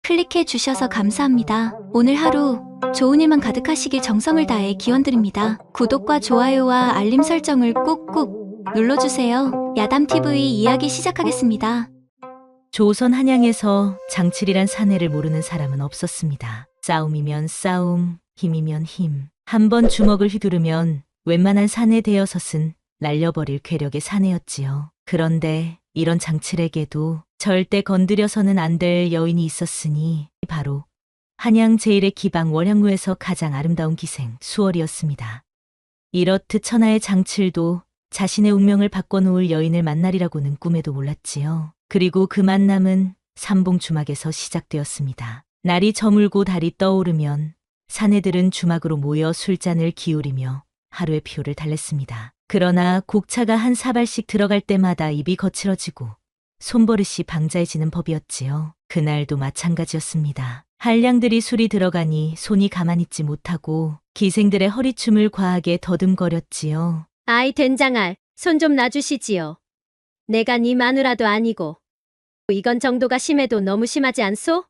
클릭해 주셔서 감사합니다. 오늘 하루 좋은 일만 가득하시길 정성을 다해 기원드립니다. 구독과 좋아요와 알림 설정을 꾹꾹 눌러주세요. 야담TV 이야기 시작하겠습니다. 조선 한양에서 장칠이란 사내를 모르는 사람은 없었습니다. 싸움이면 싸움, 힘이면 힘. 한 번 주먹을 휘두르면 웬만한 사내 대여섯은 날려버릴 괴력의 사내였지요. 그런데 이런 장칠에게도 절대 건드려서는 안 될 여인이 있었으니 바로 한양 제1의 기방 월향루에서 가장 아름다운 기생 수월이었습니다. 이렇듯 천하의 장칠도 자신의 운명을 바꿔놓을 여인을 만나리라고는 꿈에도 몰랐지요. 그리고 그 만남은 삼봉주막에서 시작되었습니다. 날이 저물고 달이 떠오르면 사내들은 주막으로 모여 술잔을 기울이며 하루의 피로를 달랬습니다. 그러나 곡차가 한 사발씩 들어갈 때마다 입이 거칠어지고 손버릇이 방자해지는 법이었지요. 그날도 마찬가지였습니다. 한량들이 술이 들어가니 손이 가만히 있지 못하고 기생들의 허리춤을 과하게 더듬거렸지요. 아이 된장알, 손 좀 놔주시지요. 내가 네 마누라도 아니고. 이건 정도가 심해도 너무 심하지 않소?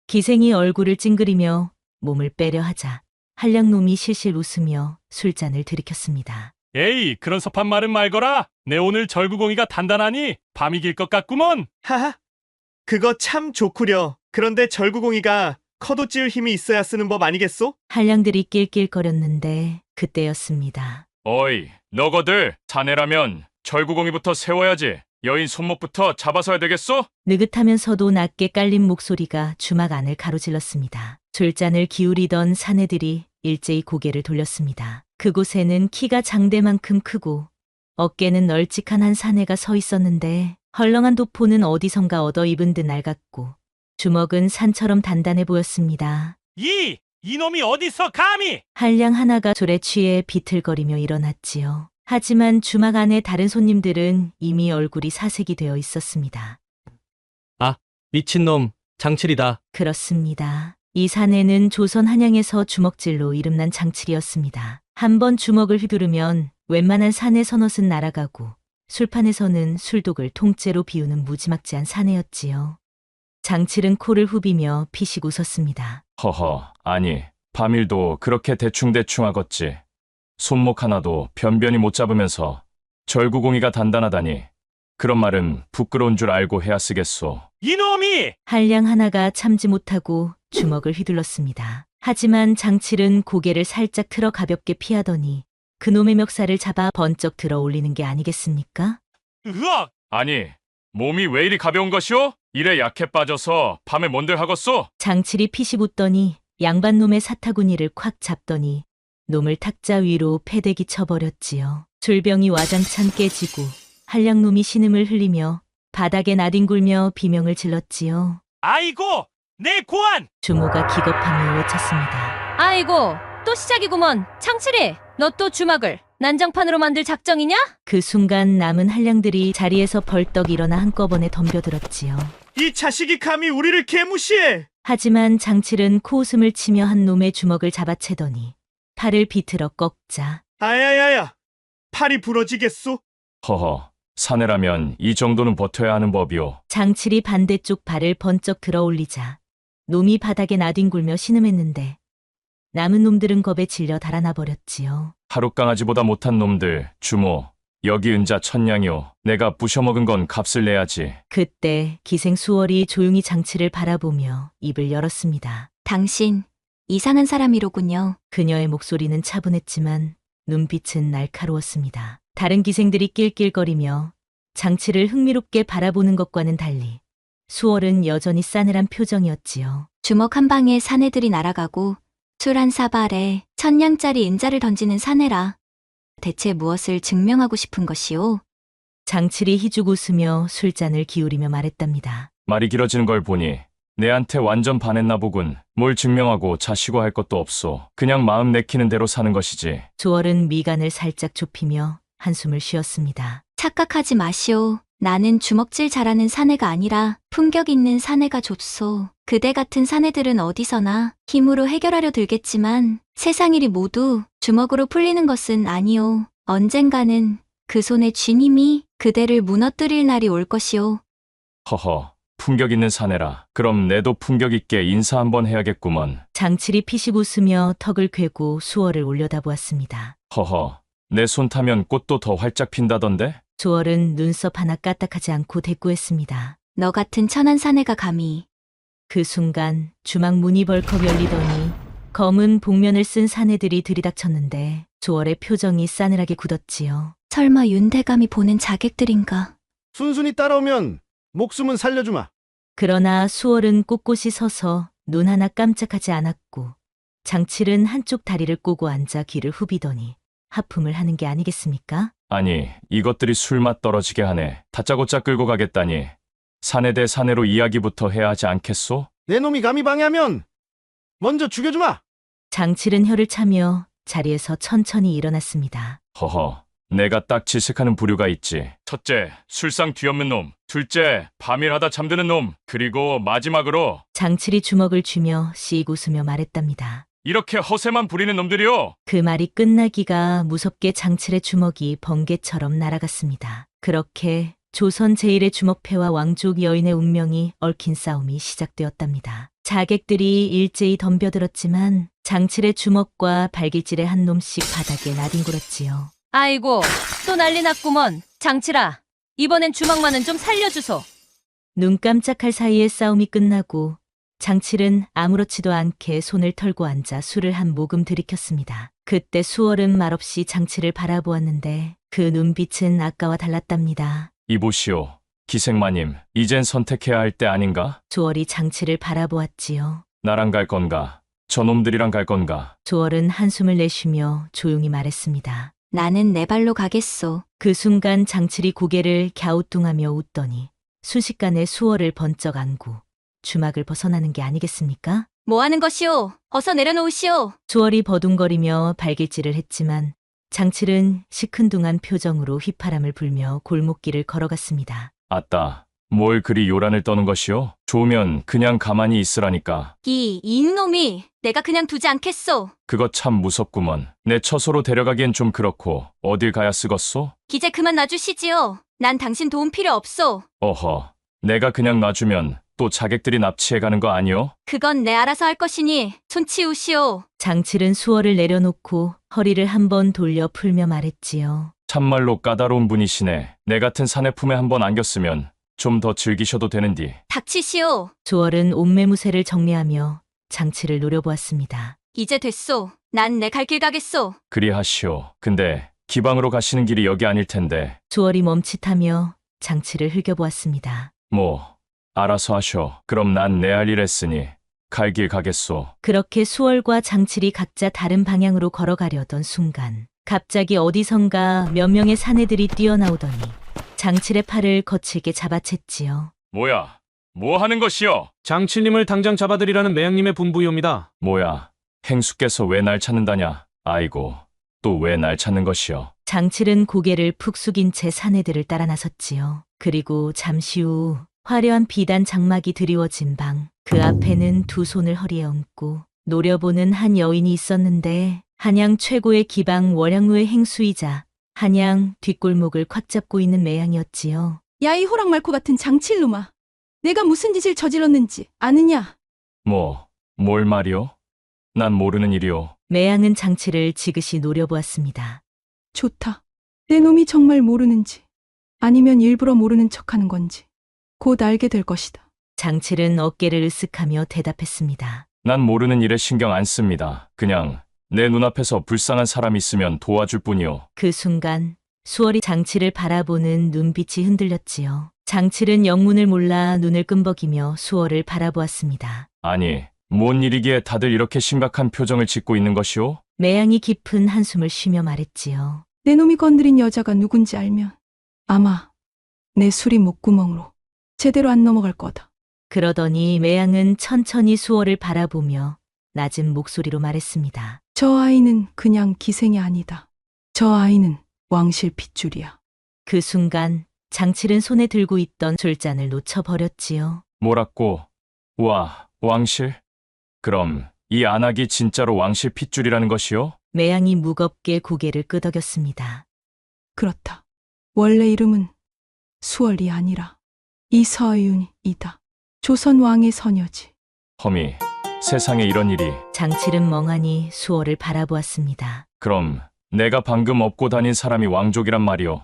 기생이 얼굴을 찡그리며 몸을 빼려 하자 한량놈이 실실 웃으며 술잔을 들이켰습니다. 에이, 그런 섭한 말은 말거라. 내 오늘 절구공이가 단단하니 밤이 길 것 같구먼. 하하, 그거 참 좋구려. 그런데 절구공이가 커도 찌울 힘이 있어야 쓰는 법 아니겠소? 한량들이 낄낄거렸는데 그때였습니다. 어이, 너거들 자네라면 절구공이부터 세워야지. 여인 손목부터 잡아서야 되겠소? 느긋하면서도 낮게 깔린 목소리가 주막 안을 가로질렀습니다. 술잔을 기울이던 사내들이 일제히 고개를 돌렸습니다. 그곳에는 키가 장대만큼 크고 어깨는 널찍한 한 사내가 서 있었는데 헐렁한 도포는 어디선가 얻어 입은 듯 낡았고 주먹은 산처럼 단단해 보였습니다. 이놈이 어디서 감히! 한량 하나가 졸에 취해 비틀거리며 일어났지요. 하지만 주막 안에 다른 손님들은 이미 얼굴이 사색이 되어 있었습니다. 미친놈, 장칠이다. 그렇습니다. 이 사내는 조선 한양에서 주먹질로 이름난 장칠이었습니다. 한 번 주먹을 휘두르면 웬만한 사내 선옷은 날아가고 술판에서는 술독을 통째로 비우는 무지막지한 사내였지요. 장칠은 코를 후비며 피식 웃었습니다. 허허, 아니, 밤일도 그렇게 대충대충 하겠지. 손목 하나도 변변히 못 잡으면서 절구공이가 단단하다니. 그런 말은 부끄러운 줄 알고 해야 쓰겠소. 이놈이! 한량 하나가 참지 못하고 주먹을 휘둘렀습니다. 하지만 장칠은 고개를 살짝 틀어 가볍게 피하더니 그놈의 멱살을 잡아 번쩍 들어 올리는 게 아니겠습니까? 으악! 아니, 몸이 왜 이리 가벼운 것이오? 이래 약해 빠져서 밤에 뭔들 하겠소? 장칠이 피식 웃더니 양반놈의 사타구니를 콱 잡더니 놈을 탁자 위로 패대기 쳐버렸지요. 술병이 와장창 깨지고 한량놈이 신음을 흘리며 바닥에 나뒹굴며 비명을 질렀지요. 아이고! 내 고안! 주모가 기겁하며 외쳤습니다. 아이고, 또 시작이구먼. 창칠이, 너 또 주막을 난장판으로 만들 작정이냐? 그 순간 남은 한량들이 자리에서 벌떡 일어나 한꺼번에 덤벼들었지요. 이 자식이 감히 우리를 개무시해! 하지만 장칠은 코웃음을 치며 한 놈의 주먹을 잡아채더니 팔을 비틀어 꺾자 아야야야, 팔이 부러지겠소? 허허, 사내라면 이 정도는 버텨야 하는 법이오. 장칠이 반대쪽 발을 번쩍 들어 올리자 놈이 바닥에 나뒹굴며 신음했는데 남은 놈들은 겁에 질려 달아나 버렸지요. 하룻강아지보다 못한 놈들, 주모. 여기 은자 천냥이오. 내가 부셔먹은 건 값을 내야지. 그때 기생 수월이 조용히 장칠을 바라보며 입을 열었습니다. 당신 이상한 사람이로군요. 그녀의 목소리는 차분했지만 눈빛은 날카로웠습니다. 다른 기생들이 낄낄거리며 장칠을 흥미롭게 바라보는 것과는 달리 수월은 여전히 싸늘한 표정이었지요. 주먹 한 방에 사내들이 날아가고 술 한 사발에 1000냥짜리 은자를 던지는 사내라. 대체 무엇을 증명하고 싶은 것이오? 장칠이 희죽 웃으며 술잔을 기울이며 말했답니다. 말이 길어지는 걸 보니 내한테 완전 반했나 보군. 뭘 증명하고 자시고 할 것도 없소. 그냥 마음 내키는 대로 사는 것이지. 수월은 미간을 살짝 좁히며 한숨을 쉬었습니다. 착각하지 마시오. 나는 주먹질 잘하는 사내가 아니라 품격 있는 사내가 좋소. 그대 같은 사내들은 어디서나 힘으로 해결하려 들겠지만 세상 일이 모두 주먹으로 풀리는 것은 아니오. 언젠가는 그 손의 쥐님이 그대를 무너뜨릴 날이 올 것이오. 허허, 품격 있는 사내라. 그럼 내도 품격 있게 인사 한번 해야겠구먼. 장칠이 피식 웃으며 턱을 괴고 수월을 올려다보았습니다. 허허, 내 손 타면 꽃도 더 활짝 핀다던데? 수월은 눈썹 하나 까딱하지 않고 대꾸했습니다. 너 같은 천한 사내가 감히. 그 순간 주막 문이 벌컥 열리더니 검은 복면을 쓴 사내들이 들이닥쳤는데 수월의 표정이 싸늘하게 굳었지요. 설마 윤대감이 보낸 자객들인가? 순순히 따라오면 목숨은 살려주마. 그러나 수월은 꼿꼿이 서서 눈 하나 깜짝하지 않았고 장칠은 한쪽 다리를 꼬고 앉아 귀를 후비더니 하품을 하는 게 아니겠습니까? 아니, 이것들이 술맛 떨어지게 하네. 다짜고짜 끌고 가겠다니. 사내 대 사내로 이야기부터 해야 하지 않겠소? 내 놈이 감히 방해하면 먼저 죽여주마. 장칠은 혀를 차며 자리에서 천천히 일어났습니다. 허허, 내가 딱 지색하는 부류가 있지. 첫째, 술상 뒤없는 놈. 둘째, 밤일하다 잠드는 놈. 그리고 마지막으로 장칠이 주먹을 쥐며 씩 웃으며 말했답니다. 이렇게 허세만 부리는 놈들이요. 그 말이 끝나기가 무섭게 장칠의 주먹이 번개처럼 날아갔습니다. 그렇게 조선 제1의 주먹패와 왕족 여인의 운명이 얽힌 싸움이 시작되었답니다. 자객들이 일제히 덤벼들었지만 장칠의 주먹과 발길질의 한 놈씩 바닥에 나뒹굴었지요. 아이고, 또 난리 났구먼. 장칠아, 이번엔 주먹만은 좀 살려주소. 눈 깜짝할 사이에 싸움이 끝나고 장칠은 아무렇지도 않게 손을 털고 앉아 술을 한 모금 들이켰습니다. 그때 수월은 말없이 장칠을 바라보았는데 그 눈빛은 아까와 달랐답니다. 이보시오, 기생마님. 이젠 선택해야 할 때 아닌가? 수월이 장칠을 바라보았지요. 나랑 갈 건가? 저놈들이랑 갈 건가? 수월은 한숨을 내쉬며 조용히 말했습니다. 나는 내 발로 가겠소. 그 순간 장칠이 고개를 갸우뚱하며 웃더니 순식간에 수월을 번쩍 안고 주막을 벗어나는 게 아니겠습니까? 뭐 하는 것이오? 어서 내려놓으시오. 수월이 버둥거리며 발길질을 했지만 장칠은 시큰둥한 표정으로 휘파람을 불며 골목길을 걸어갔습니다. 아따, 뭘 그리 요란을 떠는 것이오? 좋으면 그냥 가만히 있으라니까. 이 이놈이 내가 그냥 두지 않겠소. 그거 참 무섭구먼. 내 처소로 데려가기엔 좀 그렇고 어딜 가야 쓰겄소? 기재 그만 놔주시지요. 난 당신 도움 필요 없소. 어허, 내가 그냥 놔주면 또 자객들이 납치해가는 거 아니오? 그건 내 알아서 할 것이니 손 치우시오. 장칠은 수월을 내려놓고 허리를 한번 돌려 풀며 말했지요. 참말로 까다로운 분이시네. 내 같은 사내 품에 한번 안겼으면 좀 더 즐기셔도 되는디. 닥치시오. 수월은 옷매무새를 정리하며 장칠을 노려보았습니다. 이제 됐소. 난 내 갈 길 가겠소. 그리하시오. 근데 기방으로 가시는 길이 여기 아닐 텐데. 수월이 멈칫하며 장칠을 흘겨보았습니다. 뭐 알아서 하쇼. 그럼 난 내 할 일 했으니 갈 길 가겠소. 그렇게 수월과 장칠이 각자 다른 방향으로 걸어가려던 순간 갑자기 어디선가 몇 명의 사내들이 뛰어나오더니 장칠의 팔을 거칠게 잡아챘지요. 뭐야? 뭐 하는 것이오? 장칠님을 당장 잡아들이라는 매양님의 분부이옵니다. 뭐야? 행수께서 왜 날 찾는다냐? 아이고, 또 왜 날 찾는 것이오? 장칠은 고개를 푹 숙인 채 사내들을 따라 나섰지요. 그리고 잠시 후 화려한 비단 장막이 드리워진 방, 그 앞에는 두 손을 허리에 얹고 노려보는 한 여인이 있었는데 한양 최고의 기방 월양루의 행수이자 한양 뒷골목을 콱 잡고 있는 매양이었지요. 야, 이 호랑 말코 같은 장칠놈아. 내가 무슨 짓을 저질렀는지 아느냐? 뭘 말이오? 난 모르는 일이오. 매양은 장칠을 지그시 노려보았습니다. 좋다. 내 놈이 정말 모르는지 아니면 일부러 모르는 척하는 건지 곧 알게 될 것이다. 장칠은 어깨를 으쓱하며 대답했습니다. 난 모르는 일에 신경 안 씁니다. 그냥 내 눈앞에서 불쌍한 사람 있으면 도와줄 뿐이오. 그 순간 수월이 장칠을 바라보는 눈빛이 흔들렸지요. 장칠은 영문을 몰라 눈을 끔벅이며 수월을 바라보았습니다. 아니, 뭔 일이기에 다들 이렇게 심각한 표정을 짓고 있는 것이오? 매양이 깊은 한숨을 쉬며 말했지요. 내 놈이 건드린 여자가 누군지 알면 아마 내 술이 목구멍으로 제대로 안 넘어갈 거다. 그러더니 매양은 천천히 수월을 바라보며 낮은 목소리로 말했습니다. 저 아이는 그냥 기생이 아니다. 저 아이는 왕실 핏줄이야. 그 순간 장칠은 손에 들고 있던 술잔을 놓쳐버렸지요. 뭐라고? 와, 왕실? 그럼 이 안악이 진짜로 왕실 핏줄이라는 것이오? 매양이 무겁게 고개를 끄덕였습니다. 그렇다. 원래 이름은 수월이 아니라 이서윤이다. 조선 왕의 서녀지. 허미, 세상에 이런 일이. 장칠은 멍하니 수월을 바라보았습니다. 그럼 내가 방금 업고 다닌 사람이 왕족이란 말이오.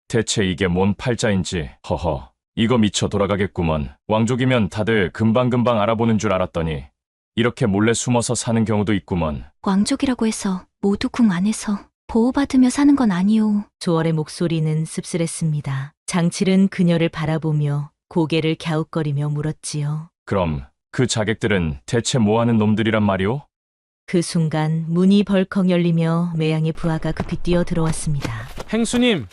대체 이게 뭔 팔자인지. 허허, 이거 미쳐 돌아가겠구먼. 왕족이면 다들 금방금방 알아보는 줄 알았더니 이렇게 몰래 숨어서 사는 경우도 있구먼. 왕족이라고 해서 모두 궁 안에서 보호받으며 사는 건 아니오. 수월의 목소리는 씁쓸했습니다. 장칠은 그녀를 바라보며 고개를 갸웃거리며 물었지요. 그럼 그 자객들은 대체 뭐하는 놈들이란 말이오? 그 순간 문이 벌컥 열리며 매양의 부하가 급히 뛰어 들어왔습니다. 행수님,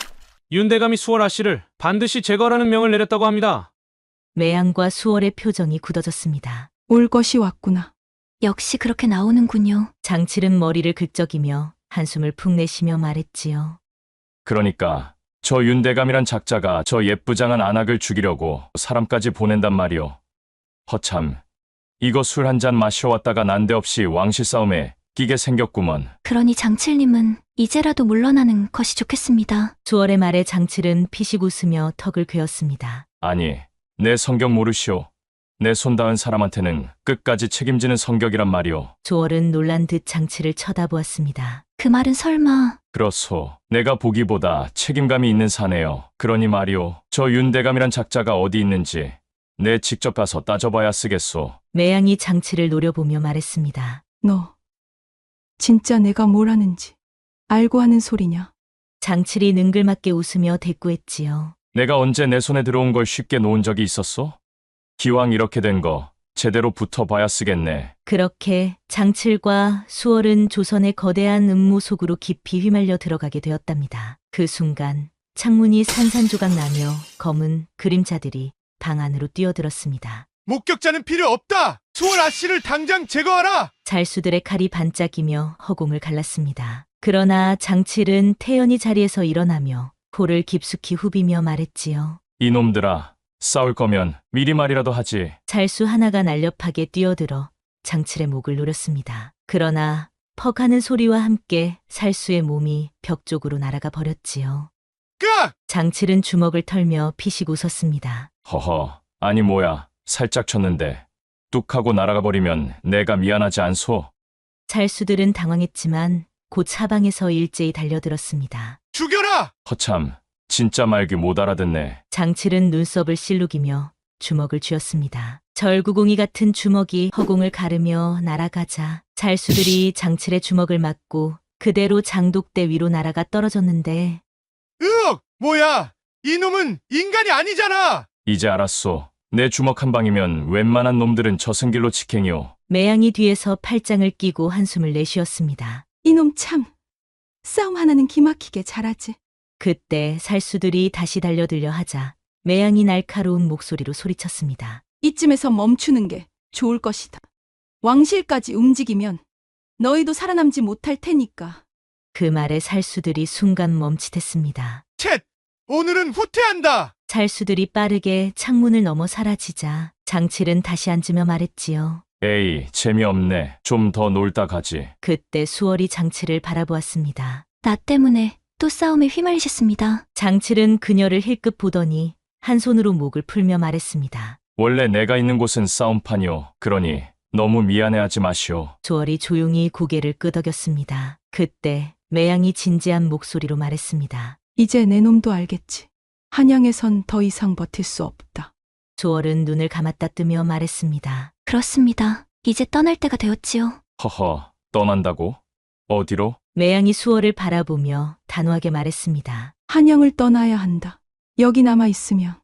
윤대감이 수월 아씨를 반드시 제거하라는 명을 내렸다고 합니다. 매양과 수월의 표정이 굳어졌습니다. 올 것이 왔구나. 역시 그렇게 나오는군요. 장칠은 머리를 긁적이며 한숨을 푹 내쉬며 말했지요. 그러니까 저 윤대감이란 작자가 저 예쁘장한 안악을 죽이려고 사람까지 보낸단 말이오. 허참, 이거 술 한 잔 마셔왔다가 난데없이 왕실 싸움에 끼게 생겼구먼. 그러니 장칠님은 이제라도 물러나는 것이 좋겠습니다. 수월의 말에 장칠은 피식 웃으며 턱을 괴었습니다. 아니, 내 성격 모르시오. 내 손 닿은 사람한테는 끝까지 책임지는 성격이란 말이오. 수월은 놀란 듯 장칠을 쳐다보았습니다. 그 말은 설마 그렇소. 내가 보기보다 책임감이 있는 사내요. 그러니 말이오. 저 윤대감이란 작자가 어디 있는지 내 직접 가서 따져봐야 쓰겠소. 매양이 장칠을 노려보며 말했습니다. 너 진짜 내가 뭘 하는지 알고 하는 소리냐? 장칠이 능글맞게 웃으며 대꾸했지요. 내가 언제 내 손에 들어온 걸 쉽게 놓은 적이 있었소? 기왕 이렇게 된 거 제대로 붙어봐야 쓰겠네. 그렇게 장칠과 수월은 조선의 거대한 음모 속으로 깊이 휘말려 들어가게 되었답니다. 그 순간 창문이 산산조각 나며 검은 그림자들이 방 안으로 뛰어들었습니다. 목격자는 필요 없다. 수월 아씨를 당장 제거하라. 잘수들의 칼이 반짝이며 허공을 갈랐습니다. 그러나 장칠은 태연히 자리에서 일어나며 코를 깊숙이 후비며 말했지요. 이놈들아, 싸울 거면 미리 말이라도 하지. 잘수 하나가 날렵하게 뛰어들어 장칠의 목을 노렸습니다. 그러나 퍽 하는 소리와 함께 살수의 몸이 벽 쪽으로 날아가 버렸지요. 끄악! 장칠은 주먹을 털며 피식 웃었습니다. 허허, 아니 뭐야. 살짝 쳤는데 뚝 하고 날아가 버리면 내가 미안하지 않소? 잘수들은 당황했지만 곧 사방에서 일제히 달려들었습니다. 죽여라. 허참, 진짜 말귀 못 알아듣네. 장칠은 눈썹을 실룩이며 주먹을 쥐었습니다. 절구공이 같은 주먹이 허공을 가르며 날아가자 잘수들이 장칠의 주먹을 맞고 그대로 장독대 위로 날아가 떨어졌는데 으억! 뭐야? 이놈은 인간이 아니잖아. 이제 알았소. 내 주먹 한 방이면 웬만한 놈들은 저승길로 직행이오. 매양이 뒤에서 팔짱을 끼고 한숨을 내쉬었습니다. 이놈 참 싸움 하나는 기막히게 잘하지. 그때 살수들이 다시 달려들려 하자 매양이 날카로운 목소리로 소리쳤습니다. 이쯤에서 멈추는 게 좋을 것이다. 왕실까지 움직이면 너희도 살아남지 못할 테니까. 그 말에 살수들이 순간 멈칫했습니다. 쳇! 오늘은 후퇴한다. 살수들이 빠르게 창문을 넘어 사라지자 장칠은 다시 앉으며 말했지요. 에이, 재미없네. 좀 더 놀다 가지. 그때 수월이 장칠을 바라보았습니다. 나 때문에 또 싸움에 휘말리셨습니다. 장칠은 그녀를 힐끗 보더니 한 손으로 목을 풀며 말했습니다. 원래 내가 있는 곳은 싸움판이오. 그러니 너무 미안해하지 마시오. 수월이 조용히 고개를 끄덕였습니다. 그때 매양이 진지한 목소리로 말했습니다. 이제 내 놈도 알겠지. 한양에선 더 이상 버틸 수 없다. 수월은 눈을 감았다 뜨며 말했습니다. 그렇습니다. 이제 떠날 때가 되었지요. 허허, 떠난다고? 어디로? 매양이 수월을 바라보며 단호하게 말했습니다. 한양을 떠나야 한다. 여기 남아 있으면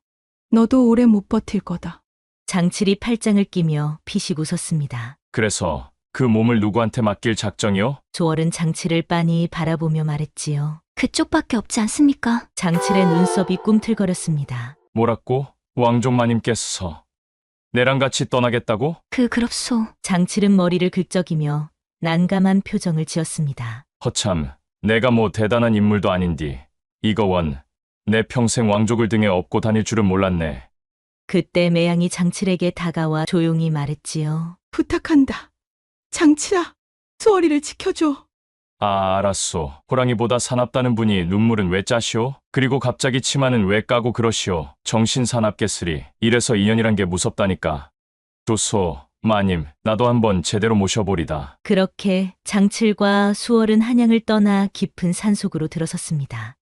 너도 오래 못 버틸 거다. 장칠이 팔짱을 끼며 피식 웃었습니다. 그래서 그 몸을 누구한테 맡길 작정이오? 수월은 장칠을 빤히 바라보며 말했지요. 그쪽밖에 없지 않습니까? 장칠의 눈썹이 꿈틀거렸습니다. 뭐라고? 왕족마님께서 내랑 같이 떠나겠다고? 그렇소. 장칠은 머리를 긁적이며 난감한 표정을 지었습니다. 허참, 내가 뭐 대단한 인물도 아닌디. 이거 원, 내 평생 왕족을 등에 업고 다닐 줄은 몰랐네. 그때 매양이 장칠에게 다가와 조용히 말했지요. 부탁한다. 장칠아, 수월이를 지켜줘. 아, 알았소. 호랑이보다 사납다는 분이 눈물은 왜 짜시오? 그리고 갑자기 치마는 왜 까고 그러시오? 정신 사납겠으리. 이래서 인연이란 게 무섭다니까. 좋소. 마님, 나도 한번 제대로 모셔보리다. 그렇게 장칠과 수월은 한양을 떠나 깊은 산속으로 들어섰습니다.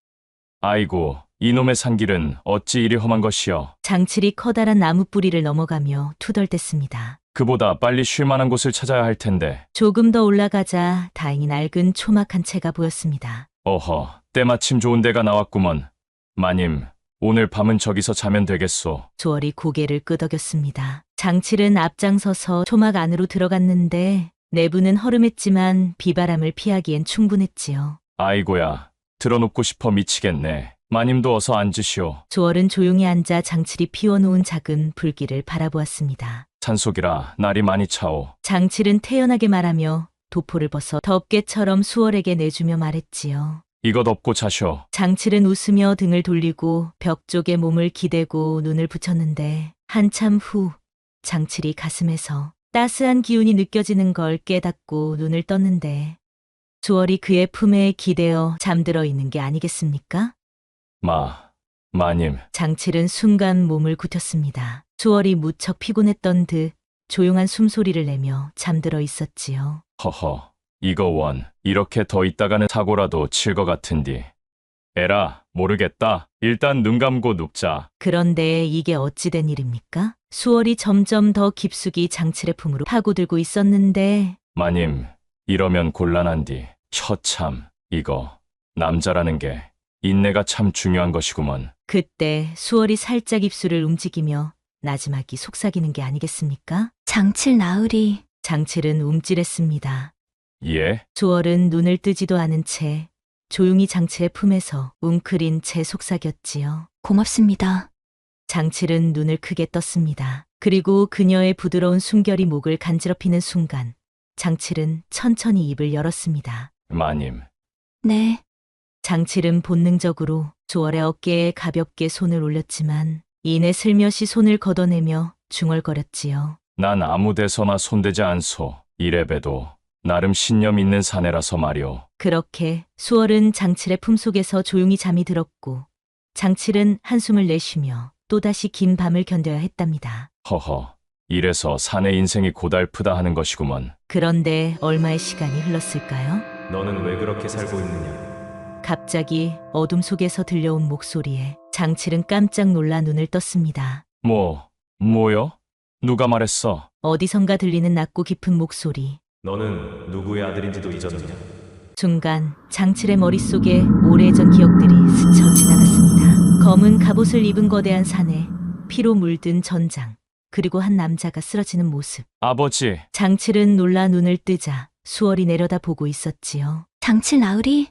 아이고, 이놈의 산길은 어찌 이리 험한 것이여. 장칠이 커다란 나무 뿌리를 넘어가며 투덜댔습니다. 그보다 빨리 쉴 만한 곳을 찾아야 할 텐데. 조금 더 올라가자 다행히 낡은 초막 한 채가 보였습니다. 어허, 때마침 좋은 데가 나왔구먼. 마님, 오늘 밤은 저기서 자면 되겠소. 수월이 고개를 끄덕였습니다. 장칠은 앞장서서 초막 안으로 들어갔는데 내부는 허름했지만 비바람을 피하기엔 충분했지요. 아이고야, 들어눕고 싶어 미치겠네. 마님도 어서 앉으시오. 수월은 조용히 앉아 장칠이 피워놓은 작은 불길을 바라보았습니다. 산속이라 날이 많이 차오. 장칠은 태연하게 말하며 도포를 벗어 덮개처럼 수월에게 내주며 말했지요. 이것 업고 자쇼. 장칠은 웃으며 등을 돌리고 벽 쪽에 몸을 기대고 눈을 붙였는데 한참 후 장칠이 가슴에서 따스한 기운이 느껴지는 걸 깨닫고 눈을 떴는데 수월이 그의 품에 기대어 잠들어 있는 게 아니겠습니까? 마님. 장칠은 순간 몸을 굳혔습니다. 수월이 무척 피곤했던 듯 조용한 숨소리를 내며 잠들어 있었지요. 허허, 이거 원. 이렇게 더 있다가는 사고라도 칠 것 같은디. 에라, 모르겠다. 일단 눈 감고 눕자. 그런데 이게 어찌 된 일입니까? 수월이 점점 더 깊숙이 장칠의 품으로 파고들고 있었는데 마님, 이러면 곤란한디. 처참, 이거 남자라는 게 인내가 참 중요한 것이구먼. 그때 수월이 살짝 입술을 움직이며 나지막이 속삭이는 게 아니겠습니까? 장칠 나으리. 장칠은 움찔했습니다. 예? 수월은 눈을 뜨지도 않은 채 조용히 장치의 품에서 웅크린 채 속삭였지요. 고맙습니다. 장칠은 눈을 크게 떴습니다. 그리고 그녀의 부드러운 숨결이 목을 간지럽히는 순간 장칠은 천천히 입을 열었습니다. 마님. 네. 장칠은 본능적으로 수월의 어깨에 가볍게 손을 올렸지만 이내 슬며시 손을 걷어내며 중얼거렸지요. 난 아무 데서나 손대지 않소. 이래봬도 나름 신념 있는 사내라서 말이오. 그렇게 수월은 장칠의 품속에서 조용히 잠이 들었고 장칠은 한숨을 내쉬며 또다시 긴 밤을 견뎌야 했답니다. 허허, 이래서 사내 인생이 고달프다 하는 것이구먼. 그런데 얼마의 시간이 흘렀을까요? 너는 왜 그렇게 살고 있느냐? 갑자기 어둠 속에서 들려온 목소리에 장칠은 깜짝 놀라 눈을 떴습니다. 뭐요? 누가 말했어? 어디선가 들리는 낮고 깊은 목소리. 너는 누구의 아들인지도 잊었느냐? 순간 장칠의 머릿속에 오래전 기억들이 스쳐 지나갔습니다. 검은 갑옷을 입은 거대한 사내, 피로 물든 전장, 그리고 한 남자가 쓰러지는 모습. 아버지. 장칠은 놀라 눈을 뜨자 수월이 내려다보고 있었지요. 장칠 나으리?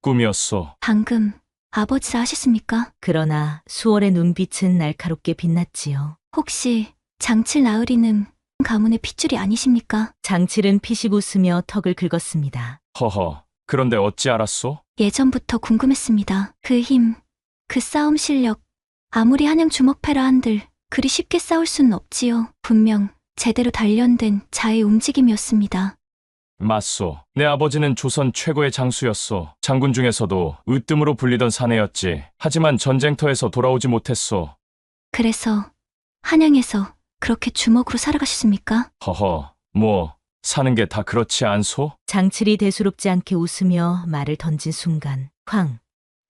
꿈이었소. 방금 아버지라 하셨습니까? 그러나 수월의 눈빛은 날카롭게 빛났지요. 혹시 장칠 나으리는 가문의 핏줄이 아니십니까? 장칠은 피식 웃으며 턱을 긁었습니다. 허허, 그런데 어찌 알았소? 예전부터 궁금했습니다. 그 힘, 그 싸움 실력, 아무리 한양 주먹패라 한들 그리 쉽게 싸울 수는 없지요. 분명 제대로 단련된 자의 움직임이었습니다. 맞소. 내 아버지는 조선 최고의 장수였소. 장군 중에서도 으뜸으로 불리던 사내였지. 하지만 전쟁터에서 돌아오지 못했소. 그래서 한양에서 그렇게 주먹으로 살아가셨습니까? 허허, 사는 게 다 그렇지 않소? 장칠이 대수롭지 않게 웃으며 말을 던진 순간 쾅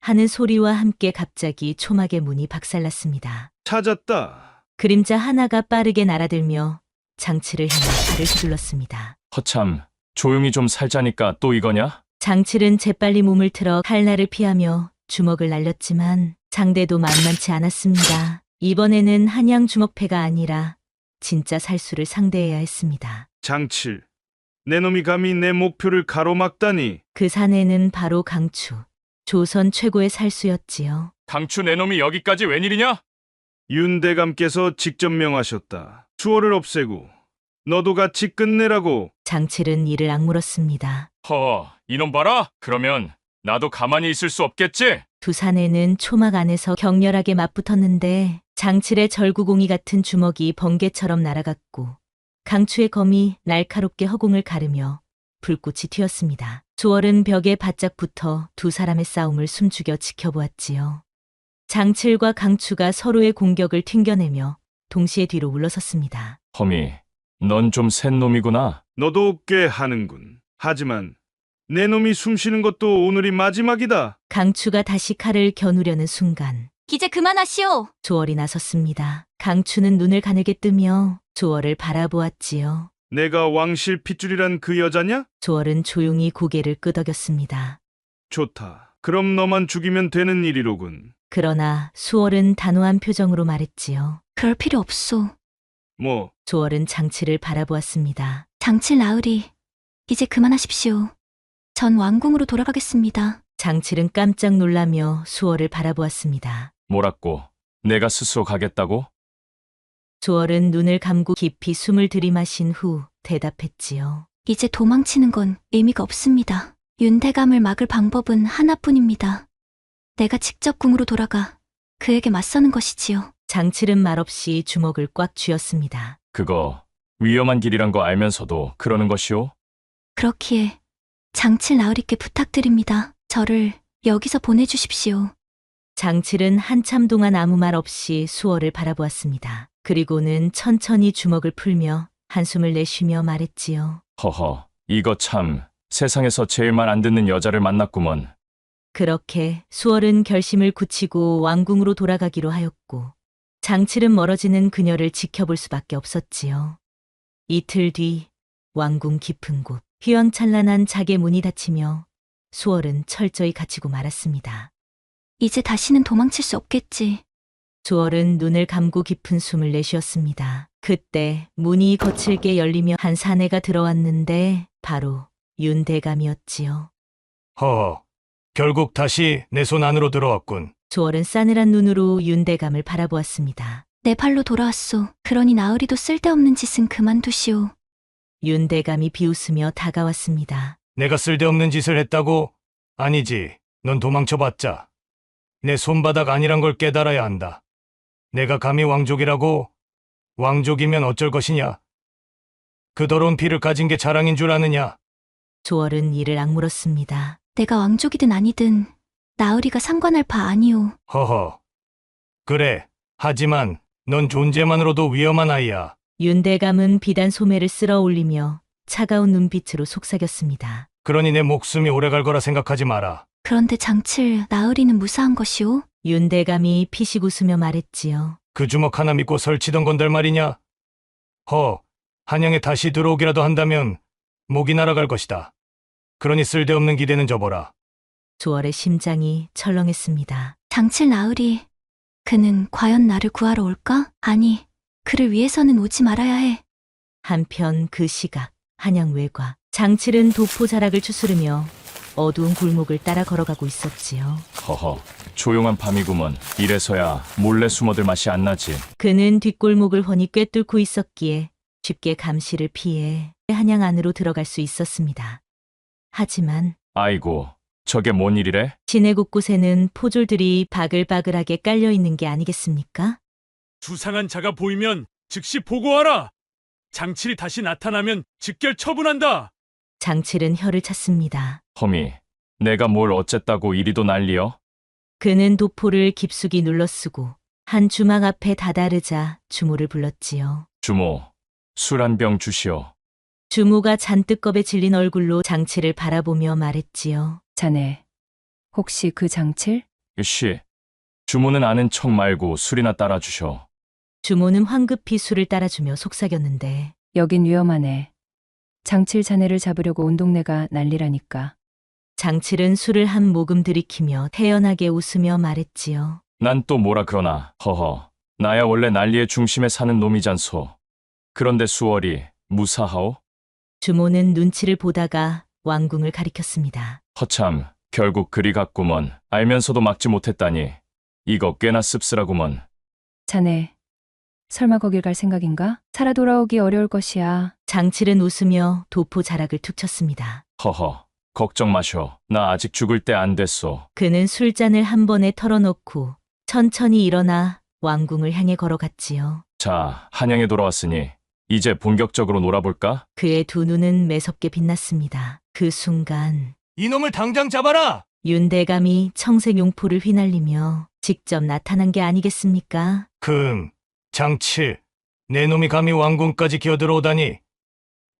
하는 소리와 함께 갑자기 초막의 문이 박살났습니다. 찾았다. 그림자 하나가 빠르게 날아들며 장칠을 향해 발을 휘둘렀습니다. 허참, 조용히 좀 살자니까 또 이거냐? 장칠은 재빨리 몸을 틀어 칼날을 피하며 주먹을 날렸지만 상대도 만만치 않았습니다. 이번에는 한양 주먹패가 아니라 진짜 살수를 상대해야 했습니다. 장칠, 내 놈이 감히 내 목표를 가로막다니. 그 사내는 바로 강추, 조선 최고의 살수였지요. 강추 내 놈이 여기까지 웬일이냐? 윤대감께서 직접 명하셨다. 수월을 없애고 너도 같이 끝내라고. 장칠은 이를 악물었습니다. 이놈 봐라. 그러면 나도 가만히 있을 수 없겠지? 두 사내는 초막 안에서 격렬하게 맞붙었는데 장칠의 절구공이 같은 주먹이 번개처럼 날아갔고 강추의 검이 날카롭게 허공을 가르며 불꽃이 튀었습니다. 수월은 벽에 바짝 붙어 두 사람의 싸움을 숨죽여 지켜보았지요. 장칠과 강추가 서로의 공격을 튕겨내며 동시에 뒤로 물러섰습니다. 허미, 넌 좀 센 놈이구나. 너도 꽤 하는군. 하지만 내 놈이 숨쉬는 것도 오늘이 마지막이다. 강추가 다시 칼을 겨누려는 순간 이제 그만하시오. 조월이 나섰습니다. 강추는 눈을 가늘게 뜨며 조월을 바라보았지요. 내가 왕실 핏줄이란 그 여자냐? 조월은 조용히 고개를 끄덕였습니다. 좋다. 그럼 너만 죽이면 되는 일이로군. 그러나 수월은 단호한 표정으로 말했지요. 그럴 필요 없소. 뭐, 조월은 장치를 바라보았습니다. 장칠 나으리, 이제 그만하십시오. 전 왕궁으로 돌아가겠습니다. 장칠은 깜짝 놀라며 수월을 바라보았습니다. 뭐라고? 내가 스스로 가겠다고? 조월은 눈을 감고 깊이 숨을 들이마신 후 대답했지요. 이제 도망치는 건 의미가 없습니다. 윤대감을 막을 방법은 하나뿐입니다. 내가 직접 궁으로 돌아가 그에게 맞서는 것이지요. 장칠은 말없이 주먹을 꽉 쥐었습니다. 그거 위험한 길이란 거 알면서도 그러는 것이오? 그렇기에 장칠 나으리께 부탁드립니다. 저를 여기서 보내주십시오. 장칠은 한참 동안 아무 말 없이 수월을 바라보았습니다. 그리고는 천천히 주먹을 풀며 한숨을 내쉬며 말했지요. 허허, 이거 참 세상에서 제일 말 안 듣는 여자를 만났구먼. 그렇게 수월은 결심을 굳히고 왕궁으로 돌아가기로 하였고 장칠은 멀어지는 그녀를 지켜볼 수밖에 없었지요. 이틀 뒤 왕궁 깊은 곳 휘황찬란한 작의 문이 닫히며 수월은 철저히 갇히고 말았습니다. 이제 다시는 도망칠 수 없겠지. 수월은 눈을 감고 깊은 숨을 내쉬었습니다. 그때 문이 거칠게 열리며 한 사내가 들어왔는데 바로 윤대감이었지요. 허허, 결국 다시 내 손 안으로 들어왔군. 수월은 싸늘한 눈으로 윤대감을 바라보았습니다. 내 발로 돌아왔소. 그러니 나으리도 쓸데없는 짓은 그만두시오. 윤대감이 비웃으며 다가왔습니다. 내가 쓸데없는 짓을 했다고? 아니지, 넌 도망쳐봤자. 내 손바닥 아니란 걸 깨달아야 한다. 내가 감히 왕족이라고? 왕족이면 어쩔 것이냐? 그 더러운 피를 가진 게 자랑인 줄 아느냐? 조월은 이를 악물었습니다. 내가 왕족이든 아니든 나으리가 상관할 바 아니오. 허허. 그래, 하지만 넌 존재만으로도 위험한 아이야. 윤대감은 비단 소매를 쓸어 올리며 차가운 눈빛으로 속삭였습니다. 그러니 내 목숨이 오래갈 거라 생각하지 마라. 그런데 장칠 나으리는 무사한 것이오? 윤대감이 피식 웃으며 말했지요. 그 주먹 하나 믿고 설치던 건들 말이냐? 한양에 다시 들어오기라도 한다면 목이 날아갈 것이다. 그러니 쓸데없는 기대는 접어라. 조월의 심장이 철렁했습니다. 장칠 나으리, 그는 과연 나를 구하러 올까? 아니, 그를 위해서는 오지 말아야 해. 한편 그 시각 한양 외과 장칠은 도포 자락을 추스르며 어두운 골목을 따라 걸어가고 있었지요. 허허, 조용한 밤이구먼. 이래서야 몰래 숨어들 맛이 안 나지. 그는 뒷골목을 훤히 꿰뚫고 있었기에 쉽게 감시를 피해 한양 안으로 들어갈 수 있었습니다. 하지만 아이고, 저게 뭔 일이래? 시내 곳곳에는 포졸들이 바글바글하게 깔려 있는 게 아니겠습니까? 수상한 자가 보이면 즉시 보고하라. 장칠이 다시 나타나면 직결 처분한다. 장칠은 혀를 찼습니다. 허미, 내가 뭘 어쨌다고 이리도 난리여? 그는 도포를 깊숙이 눌러쓰고 한 주막 앞에 다다르자 주모를 불렀지요. 주모, 술 한 병 주시오. 주모가 잔뜩 겁에 질린 얼굴로 장칠을 바라보며 말했지요. 자네, 혹시 그 장칠? 씨, 주모는 아는 척 말고 술이나 따라 주셔. 주모는 황급히 술을 따라주며 속삭였는데 여긴 위험하네. 장칠 자네를 잡으려고 온 동네가 난리라니까. 장칠은 술을 한 모금 들이키며 태연하게 웃으며 말했지요. 난 또 뭐라 그러나. 허허, 나야 원래 난리의 중심에 사는 놈이잖소. 그런데 수월이 무사하오? 주모는 눈치를 보다가 왕궁을 가리켰습니다. 허참, 결국 그리 갔구먼. 알면서도 막지 못했다니. 이거 꽤나 씁쓸하구먼. 자네, 설마 거길 갈 생각인가? 살아 돌아오기 어려울 것이야. 장칠은 웃으며 도포 자락을 툭 쳤습니다. 허허, 걱정 마쇼. 나 아직 죽을 때 안 됐소. 그는 술잔을 한 번에 털어놓고 천천히 일어나 왕궁을 향해 걸어갔지요. 자, 한양에 돌아왔으니 이제 본격적으로 놀아볼까? 그의 두 눈은 매섭게 빛났습니다. 그 순간 이놈을 당장 잡아라! 윤대감이 청색용포를 휘날리며 직접 나타난 게 아니겠습니까? 장칠, 내 놈이 감히 왕궁까지 기어들어오다니.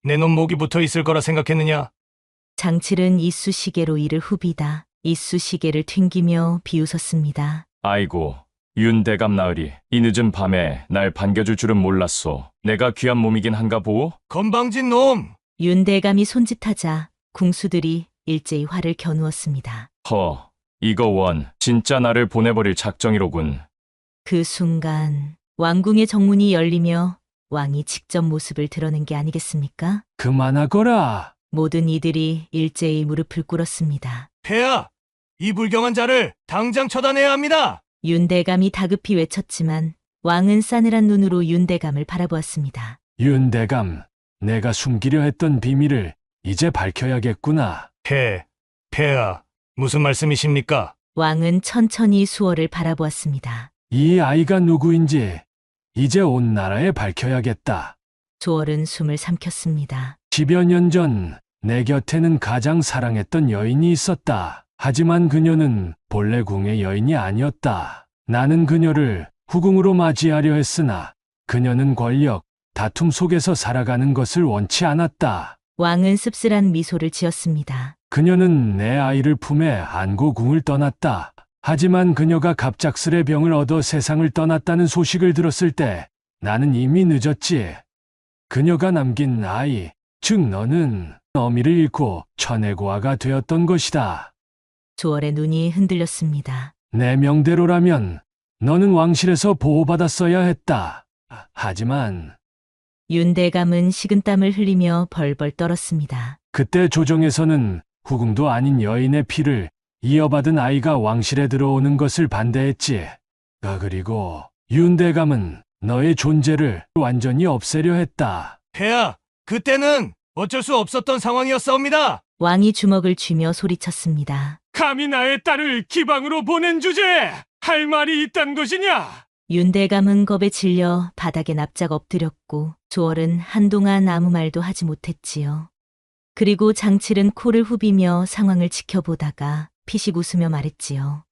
내 놈 목이 붙어 있을 거라 생각했느냐? 장칠은 이쑤시개로 이를 후비다 이쑤시개를 튕기며 비웃었습니다. 아이고, 윤대감 나으리, 이 늦은 밤에 날 반겨줄 줄은 몰랐소. 내가 귀한 몸이긴 한가 보오? 건방진 놈! 윤대감이 손짓하자 궁수들이 일제히 화를 겨누었습니다. 이거 원, 진짜 나를 보내버릴 작정이로군. 그 순간 왕궁의 정문이 열리며 왕이 직접 모습을 드러낸 게 아니겠습니까? 그만하거라! 모든 이들이 일제히 무릎을 꿇었습니다. 폐하! 이 불경한 자를 당장 처단해야 합니다! 윤대감이 다급히 외쳤지만 왕은 싸늘한 눈으로 윤대감을 바라보았습니다. 윤대감, 내가 숨기려 했던 비밀을 이제 밝혀야겠구나. 폐하, 무슨 말씀이십니까? 왕은 천천히 수월을 바라보았습니다. 이 아이가 누구인지 이제 온 나라에 밝혀야겠다. 수월은 숨을 삼켰습니다. 10여 년 전 내 곁에는 가장 사랑했던 여인이 있었다. 하지만 그녀는 본래 궁의 여인이 아니었다. 나는 그녀를 후궁으로 맞이하려 했으나 그녀는 권력, 다툼 속에서 살아가는 것을 원치 않았다. 왕은 씁쓸한 미소를 지었습니다. 그녀는 내 아이를 품에 안고 궁을 떠났다. 하지만 그녀가 갑작스레 병을 얻어 세상을 떠났다는 소식을 들었을 때 나는 이미 늦었지. 그녀가 남긴 아이, 즉 너는 어미를 잃고 천혜고아가 되었던 것이다. 수월의 눈이 흔들렸습니다. 내 명대로라면 너는 왕실에서 보호받았어야 했다. 하지만 윤대감은 식은땀을 흘리며 벌벌 떨었습니다. 그때 조정에서는 후궁도 아닌 여인의 피를 이어받은 아이가 왕실에 들어오는 것을 반대했지. 그리고 윤대감은 너의 존재를 완전히 없애려 했다. 폐하, 그때는 어쩔 수 없었던 상황이었사옵니다. 왕이 주먹을 쥐며 소리쳤습니다. 감히 나의 딸을 기방으로 보낸 주제에 할 말이 있단 것이냐? 윤대감은 겁에 질려 바닥에 납작 엎드렸고 수월은 한동안 아무 말도 하지 못했지요. 그리고 장칠은 코를 후비며 상황을 지켜보다가 피식 웃으며 말했지요.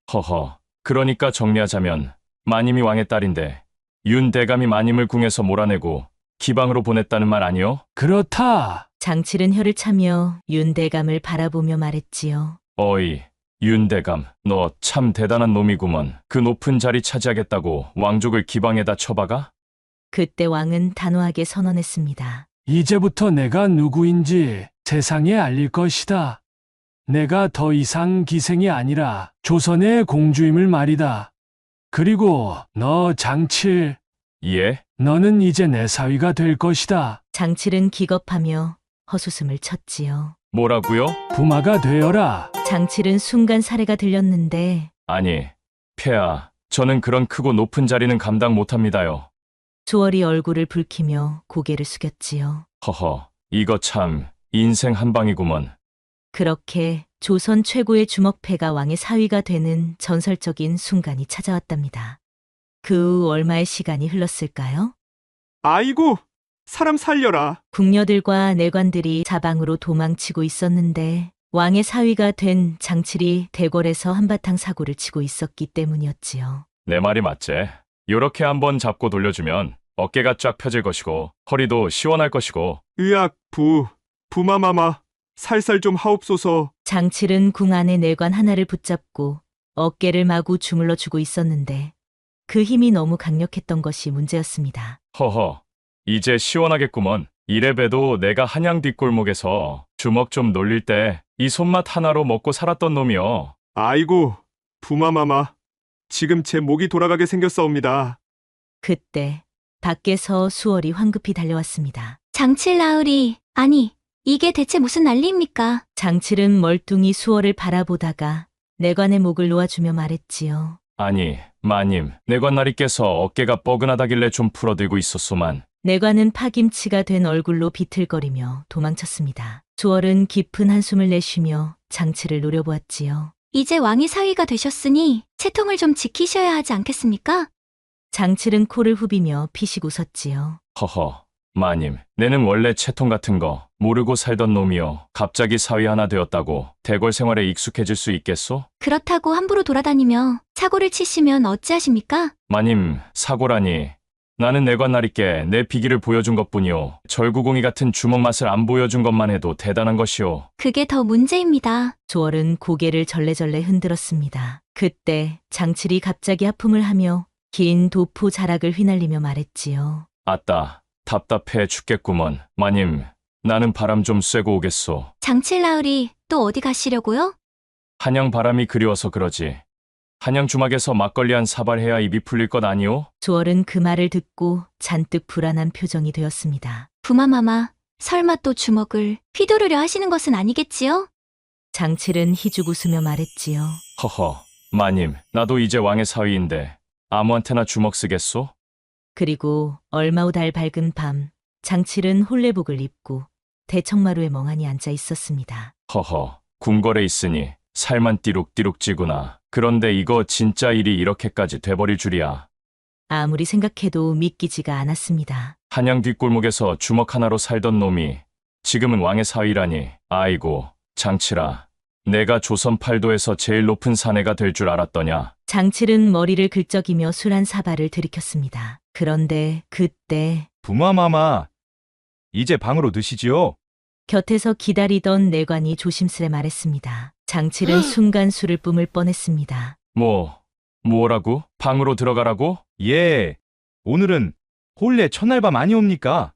그러니까 정리하자면 마님이 왕의 딸인데 윤대감이 마님을 궁에서 몰아내고 기방으로 보냈다는 말 아니오? 그렇다. 장칠은 혀를 차며 윤대감을 바라보며 말했지요. 어이, 윤대감, 너 참 대단한 놈이구먼. 그 높은 자리 차지하겠다고 왕족을 기방에다 쳐박아? 그때 왕은 단호하게 선언했습니다. 이제부터 내가 누구인지 세상에 알릴 것이다. 내가 더 이상 기생이 아니라 조선의 공주임을 말이다. 그리고 너 장칠, 예? 너는 이제 내 사위가 될 것이다. 장칠은 기겁하며 헛웃음을 쳤지요. 뭐라고요? 부마가 되어라. 장칠은 순간 사례가 들렸는데 아니, 폐하, 저는 그런 크고 높은 자리는 감당 못합니다요. 수월이 얼굴을 붉히며 고개를 숙였지요. 이거 참 인생 한방이구먼. 그렇게 조선 최고의 주먹패가 왕의 사위가 되는 전설적인 순간이 찾아왔답니다. 그 후 얼마의 시간이 흘렀을까요? 아이고, 사람 살려라. 궁녀들과 내관들이 자방으로 도망치고 있었는데 왕의 사위가 된 장칠이 대궐에서 한바탕 사고를 치고 있었기 때문이었지요. 내 말이 맞지? 요렇게 한번 잡고 돌려주면 어깨가 쫙 펴질 것이고 허리도 시원할 것이고. 으악, 부마마마, 살살 좀 하옵소서. 장칠은 궁 안의 내관 하나를 붙잡고 어깨를 마구 주물러 주고 있었는데 그 힘이 너무 강력했던 것이 문제였습니다. 이제 시원하겠구먼. 이래봬도 내가 한양 뒷골목에서 주먹 좀 놀릴 때 이 손맛 하나로 먹고 살았던 놈이여. 아이고, 부마마마, 지금 제 목이 돌아가게 생겼사옵니다. 그때 밖에서 수월이 황급히 달려왔습니다. 장칠 나으리, 아니, 이게 대체 무슨 난리입니까? 장칠은 멀뚱히 수월을 바라보다가 내관의 목을 놓아주며 말했지요. 아니, 마님, 내관나리께서 어깨가 뻐근하다길래 좀 풀어들고 있었소만. 내관은 파김치가 된 얼굴로 비틀거리며 도망쳤습니다. 수월은 깊은 한숨을 내쉬며 장칠을 노려보았지요. 이제 왕이 사위가 되셨으니 채통을 좀 지키셔야 하지 않겠습니까? 장칠은 코를 후비며 피식 웃었지요. 마님, 내는 원래 채통 같은 거 모르고 살던 놈이요. 갑자기 사위 하나 되었다고 대궐 생활에 익숙해질 수 있겠소? 그렇다고 함부로 돌아다니며 사고를 치시면 어찌하십니까? 마님, 사고라니. 나는 내관나리께 내 비기를 보여준 것뿐이요. 절구공이 같은 주먹 맛을 안 보여준 것만 해도 대단한 것이오. 그게 더 문제입니다. 조월은 고개를 절레절레 흔들었습니다. 그때 장칠이 갑자기 하품을 하며 긴 도포 자락을 휘날리며 말했지요. 아따, 답답해 죽겠구먼. 마님, 나는 바람 좀 쐬고 오겠소. 장칠 나으리 또 어디 가시려고요? 한양 바람이 그리워서 그러지. 한양 주막에서 막걸리 한 사발 해야 입이 풀릴 것 아니오? 조월은 그 말을 듣고 잔뜩 불안한 표정이 되었습니다. 부마마마, 설마 또 주먹을 휘두르려 하시는 것은 아니겠지요? 장칠은 희죽 웃으며 말했지요. 허허, 마님, 나도 이제 왕의 사위인데 아무한테나 주먹 쓰겠소? 그리고 얼마 후 달 밝은 밤, 장칠은 홀레복을 입고 대청마루에 멍하니 앉아 있었습니다. 허허, 궁궐에 있으니 살만 띠룩띠룩 찌구나. 그런데 이거 진짜 일이 이렇게까지 돼버릴 줄이야. 아무리 생각해도 믿기지가 않았습니다. 한양 뒷골목에서 주먹 하나로 살던 놈이 지금은 왕의 사위라니. 아이고, 장칠아. 내가 조선 팔도에서 제일 높은 사내가 될 줄 알았더냐. 장칠은 머리를 긁적이며 술 한 사발을 들이켰습니다. 그런데 그때 부마마마, 이제 방으로 드시지요. 곁에서 기다리던 내관이 조심스레 말했습니다. 장칠은 순간 술을 뿜을 뻔했습니다. 뭐라고? 방으로 들어가라고? 예, 오늘은 혼례 첫날밤 아니옵니까?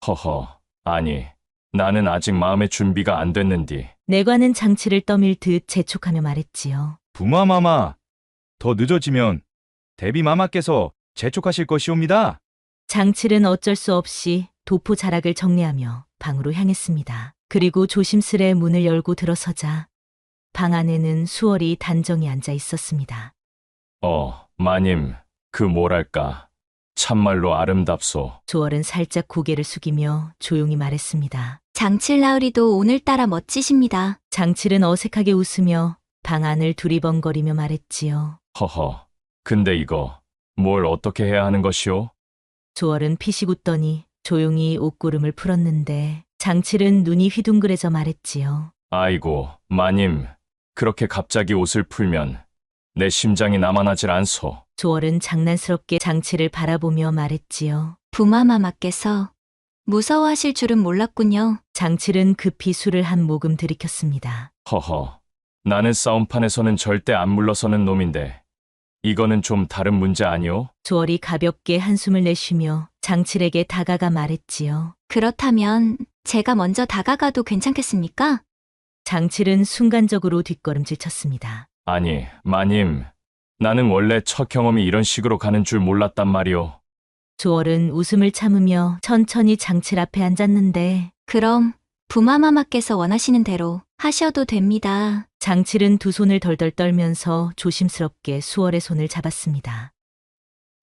허허, 아니, 나는 아직 마음의 준비가 안 됐는디. 내관은 장칠을 떠밀 듯 재촉하며 말했지요. 부마마마, 더 늦어지면 대비마마께서 재촉하실 것이옵니다. 장칠은 어쩔 수 없이 도포 자락을 정리하며 방으로 향했습니다. 그리고 조심스레 문을 열고 들어서자 방 안에는 수월이 단정히 앉아 있었습니다. 마님, 그 뭐랄까, 참말로 아름답소. 조월은 살짝 고개를 숙이며 조용히 말했습니다. 장칠 나으리도 오늘따라 멋지십니다. 장칠은 어색하게 웃으며 방 안을 두리번거리며 말했지요. 허허, 근데 이거 뭘 어떻게 해야 하는 것이오? 조월은 피식 웃더니 조용히 옷구름을 풀었는데 장칠은 눈이 휘둥그레져 말했지요. 아이고, 마님, 그렇게 갑자기 옷을 풀면 내 심장이 남아나질 않소. 조월은 장난스럽게 장칠을 바라보며 말했지요. 부마마마께서 무서워하실 줄은 몰랐군요. 장칠은 급히 술을 한 모금 들이켰습니다. 허허, 나는 싸움판에서는 절대 안 물러서는 놈인데 이거는 좀 다른 문제 아니오? 조월이 가볍게 한숨을 내쉬며 장칠에게 다가가 말했지요. 그렇다면 제가 먼저 다가가도 괜찮겠습니까? 장칠은 순간적으로 뒷걸음질 쳤습니다. 아니, 마님, 나는 원래 첫 경험이 이런 식으로 가는 줄 몰랐단 말이오. 조월은 웃음을 참으며 천천히 장칠 앞에 앉았는데 그럼 부마마마께서 원하시는 대로 하셔도 됩니다. 장칠은 두 손을 덜덜 떨면서 조심스럽게 수월의 손을 잡았습니다.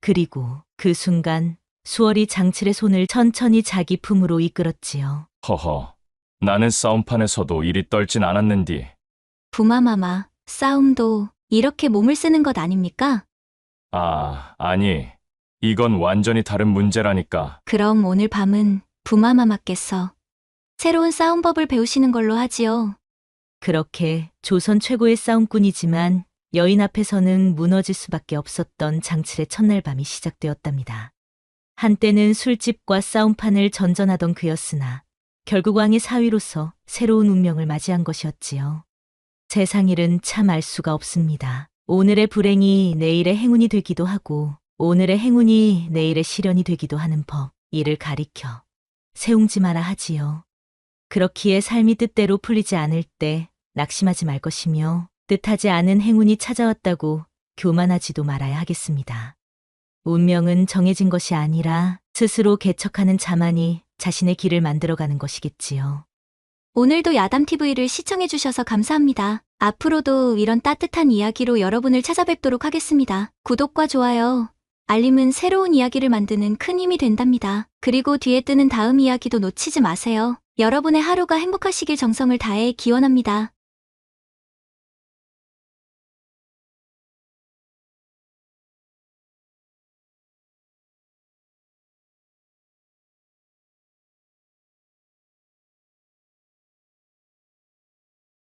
그리고 그 순간 수월이 장칠의 손을 천천히 자기 품으로 이끌었지요. 허허, 나는 싸움판에서도 이리 떨진 않았는디. 부마마마, 싸움도 이렇게 몸을 쓰는 것 아닙니까? 아니, 이건 완전히 다른 문제라니까. 그럼 오늘 밤은 부마마마께서 새로운 싸움법을 배우시는 걸로 하지요. 그렇게 조선 최고의 싸움꾼이지만 여인 앞에서는 무너질 수밖에 없었던 장칠의 첫날 밤이 시작되었답니다. 한때는 술집과 싸움판을 전전하던 그였으나 결국 왕의 사위로서 새로운 운명을 맞이한 것이었지요. 세상일은 참 알 수가 없습니다. 오늘의 불행이 내일의 행운이 되기도 하고 오늘의 행운이 내일의 시련이 되기도 하는 법, 이를 가리켜 세웅지 마라 하지요. 그렇기에 삶이 뜻대로 풀리지 않을 때 낙심하지 말 것이며 뜻하지 않은 행운이 찾아왔다고 교만하지도 말아야 하겠습니다. 운명은 정해진 것이 아니라 스스로 개척하는 자만이 자신의 길을 만들어가는 것이겠지요. 오늘도 야담TV를 시청해주셔서 감사합니다. 앞으로도 이런 따뜻한 이야기로 여러분을 찾아뵙도록 하겠습니다. 구독과 좋아요, 알림은 새로운 이야기를 만드는 큰 힘이 된답니다. 그리고 뒤에 뜨는 다음 이야기도 놓치지 마세요. 여러분의 하루가 행복하시길 정성을 다해 기원합니다.